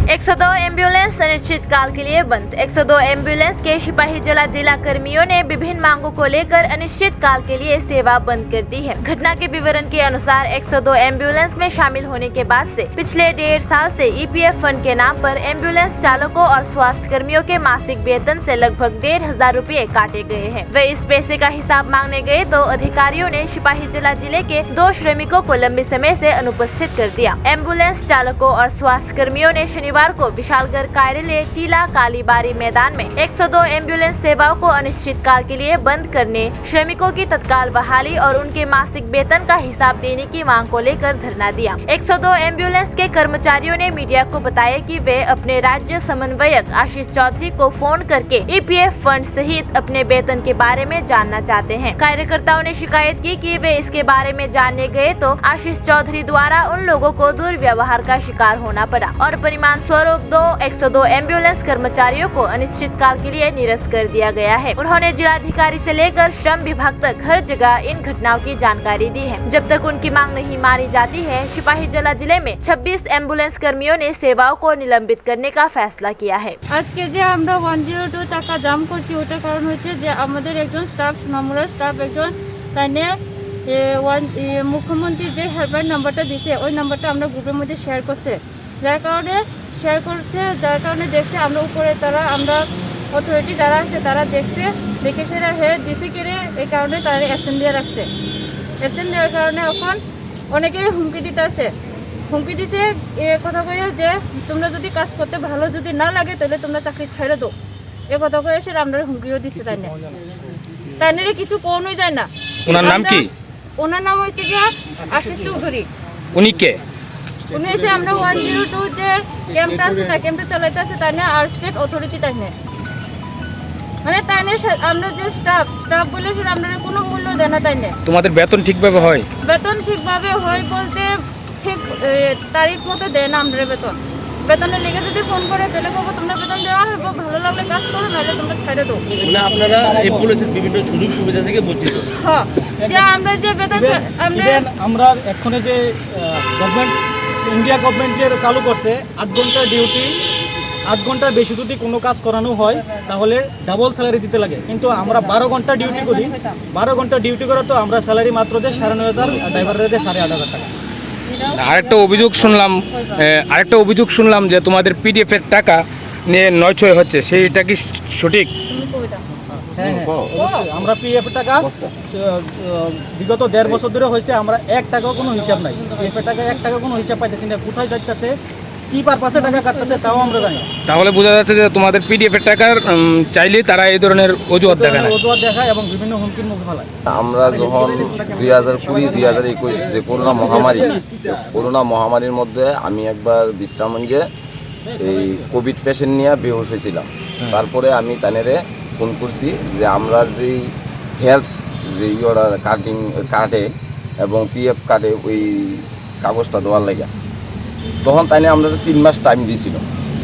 102 ambulance अनिश्चितकाल के लिए बंद। 102 एम्बुलेंस के सिपाही जिला कर्मियों ने विभिन्न मांगों को लेकर अनिश्चितकाल के लिए सेवा बंद कर दी है। घटना के विवरण के अनुसार 102 एम्बुलेंस में शामिल होने के बाद से पिछले 1.5 साल से ईपीएफ फंड के नाम पर एम्बुलेंस चालकों और स्वास्थ्य कर्मियों के मासिक वेतन से लगभग 1,500 रुपए काटे गए हैं। वे इस पैसे का हिसाब मांगने गए तो अधिकारियों ने सिपाही जिले के 2 श्रमिकों को लंबे समय से अनुपस्थित कर दिया। एम्बुलेंस चालकों और स्वास्थ्य कर्मियों ने शनिवार को विशालगढ़ कार्यालय टीला कालीबारी मैदान में 102 एम्बुलेंस सेवाओं को अनिश्चितकाल के लिए बंद करने, श्रमिकों की तत्काल बहाली और उनके मासिक वेतन का हिसाब देने की मांग को लेकर धरना दिया। 102 एम्बुलेंस के कर्मचारियों ने मीडिया को बताया कि वे अपने राज्य समन्वयक आशीष चौधरी को फोन करके ईपीएफ फंड सहित अपने वेतन के बारे में जानना चाहते हैं। कार्यकर्ताओं ने शिकायत की कि वे इसके बारे में जानने गए तो आशीष चौधरी द्वारा उन लोगों को दुर्व्यवहार का शिकार होना पड़ा और परिणाम स्वरूप 102 एम्बुलेंस कर्मचारियों को अनिश्चितकाल के लिए निरस्त कर दिया गया है। उन्होंने जिलाधिकारी से लेकर श्रम विभाग तक हर जगह इन घटनाओं की जानकारी दी है। जब तक उनकी मांग नहीं मानी जाती है, सिपाही जिले में 26 एम्बुलेंस कर्मियों ने सेवाओं को निलंबित करने का फैसला किया है। आज के जे আমরা 102 টাকা জাম করছি, ওটার কারণ হচ্ছে যে আমাদের একজন স্টাফ নম্বর স্টাফ একজন তাইনে মুখ্যমন্ত্রী যে হেল্পলাইন নাম্বারটা দিছে ওই নাম্বারটা আমরা গ্রুপের মধ্যে শেয়ার করছে, যার কারণে দেখছে আমরা উপরে তারা আমরা অথরিটি যারা আছে তারা দেখে সেটা দিছে কেড়ে এই কারণে তারা অ্যাকশন দিয়ে রাখছে। অ্যাকশন দেওয়ার কারণে এখন অনেকেরই হুমকি দিছে এ কথা কয়ে যে তোমরা যদি কাজ করতে ভালো যদি না লাগে তাহলে তোমরা চাকরি ছেড়ে দাও, এ কথা কয়ে সে আমরা হুমকিও দিচ্ছে। তাইনে কিছু কোনই যায় না। ওনার নাম কি? ওনার নাম হয়েছে গিয়া আশিস চৌধুরী। উনি কে? উনি হচ্ছে আমরা 102 যে ক্যাম্পটা আছে না, ক্যাম্পটা চালাইতে আছে তাইনে আর স্টেট অথরিটি তাইনে মানে তাইনে আমরা যে স্টাফ বলে সেটা আমরা কোনো মূল্য দেয় না। তাইনে তোমাদের বেতন ঠিকভাবে হয়? বেতন ঠিকভাবে হয় বলতে ঠিক তারিখ মতো দেয় না। আমরা বেতনের লেগে যদি ফোন করে তাহলে কব তোমরা বেতন দেওয়া হবে, ভালো লাগলে কাজ করো, নাহলে তোমরা ছেড়ে দাও। মানে আপনারা এই পুলিশের বিভিন্ন সুযোগ সুবিধা থেকে বঞ্চিত। হ্যাঁ, যে আমরা যে বেতন আমরা এখন যে গভর্নমেন্ট ইন্ডিয়া গভর্নমেন্ট যে চালু করছে 8 ঘন্টা ডিউটি, 8 ঘন্টার বেশি যদি কোনো কাজ করানো হয় তাহলে ডাবল স্যালারি দিতে লাগে, কিন্তু আমরা 12 ঘন্টা ডিউটি করি। 12 ঘন্টা ডিউটি করে তো আমরা স্যালারি মাত্র দেয় 9,500, ড্রাইভাররা দেয় 8,500 টাকা। আরেকটা অভিযোগ শুনলাম যে তোমাদের পিডিএফ এর টাকা নিয়ে নয়ছয় হচ্ছে, সেইটা কি সঠিক? হ্যাঁ, অবশ্যই। আমরা পিএফ টাকা বিগত 1.5 বছর ধরে হয়েছে, আমরা 1 টাকাও কোনো হিসাব নাই। পিএফ টাকা 1 টাকা কোনো হিসাব পাইতেছি না, কোথায় যাইতেছে, কি পারপাসে টাকা কাটতেছে তাও আমরা জানি। তাহলে বোঝা যাচ্ছে যে তোমাদের পিডিএফ এর টাকার চাইলে তারা এই ধরনের অজুহাত দেখায় এবং বিভিন্ন হুমকির মুখে ফেলায়। আমরা যখন 2020-2021 যে করোনা মহামারীর মধ্যে আমি একবার বিশ্রামগঞ্জে এই কোভিড পেশেন্ট নিয়ে বেহুশ হয়েছিলাম। তারপরে আমি তানেরে ফোন করছি যে আমরা যেই হেলথ যে ওরা কাটে এবং পিএফ কাটে ওই কাগজটা দেওয়ার লাগে, তখন তাইনে আমরা 3 মাস টাইম দিয়েছিল।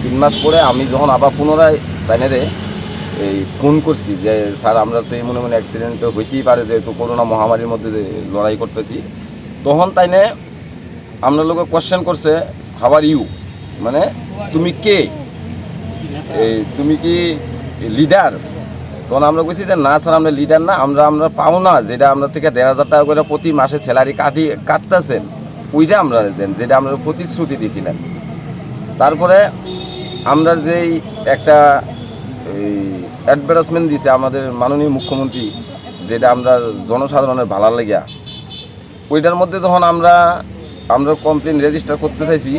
3 মাস পরে আমি যখন আবার পুনরায় তাইনেরে এই ফোন করছি যে স্যার আমরা তো মনে অ্যাক্সিডেন্ট হইতেই পারে, যেহেতু করোনা মহামারীর মধ্যে যে লড়াই করতেছি, তখন তাইনে আমরা লোকে কোয়েশ্চেন করছে হাউ আর ইউ, মানে তুমি কে, তুমি কি লিডার? তখন আমরা কইছি যে না স্যার আমরা লিডার না, আমরা পাও না, যেটা আমরা থেকে 1,500 টাকা করে প্রতি মাসে স্যালারি কাটতেছেন ওইটা আমরা দেন, যেটা আমরা প্রতিশ্রুতি দিয়েছিলেন। তারপরে আমরা যেই একটা অ্যাডভার্টাইজমেন্ট দিছে আমাদের মাননীয় মুখ্যমন্ত্রী, যেটা আমরা জনসাধারণের ভালো লাগিয়া, ওইটার মধ্যে যখন আমরা কমপ্লেন রেজিস্টার করতে চাইছি,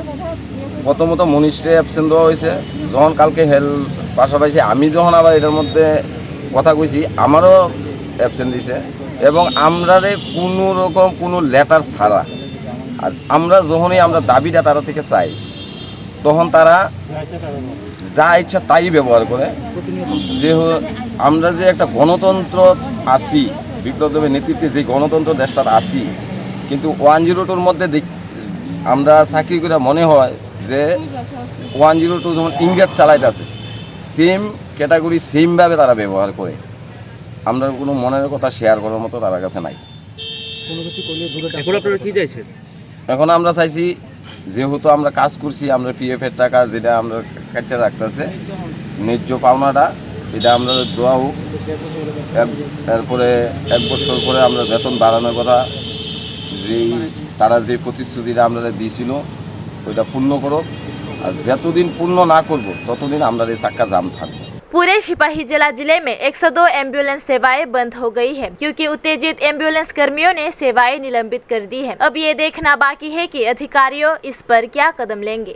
প্রথমত মনীষরে অ্যাবসেন্ট দেওয়া হয়েছে। যখন কালকে পাশাপাশি আমি যখন আবার এটার মধ্যে কথা কইছি, আমারও অ্যাবসেন্ট দিছে এবং আমরা কোনো রকম কোনো লেটার ছাড়া, আর আমরা যখনই আমরা দাবিটা তারা থেকে চাই তখন তারা যা ইচ্ছা তাই ব্যবহার করে। যে আমরা যে একটা গণতন্ত্র আছি, বিপ্লবদেবের নেতৃত্বে যে গণতন্ত্র দেশটার আছি, কিন্তু 102-র মধ্যে আমরা চাকরি করে মনে হয় যে 102 যেমন ইংরেজ চালাইতেছে, সেম ক্যাটাগরি সেমভাবে তারা ব্যবহার করে। আমরা কোনো মনের কথা শেয়ার করার মতো তার কাছে নাই। এখন আপনারা কি চাইছেন? এখন আমরা চাইছি যেহেতু আমরা কাজ করছি, আমরা পিএফের টাকা যেটা আমরা কাছে রাখতেছে ন্যায্য পাওনাটা, এটা আমরা দেওয়া হোক। এরপরে 1 বছর পরে আমরা বেতন বাড়ানোর কথা, যেই তারা যে প্রতিশ্রুতিটা আমরা দিয়েছিল ওইটা পূর্ণ করুক। আর যতদিন পূর্ণ না করব ততদিন আমরা এই চাক্কা জাম থাকবে। पूरे सिपाही जला जिले में 102 एम्बुलेंस सेवाएं बंद हो गई हैं क्योंकि उत्तेजित एम्बुलेंस कर्मियों ने सेवाएं निलंबित कर दी हैं। अब ये देखना बाकी है कि अधिकारियों इस पर क्या कदम लेंगे।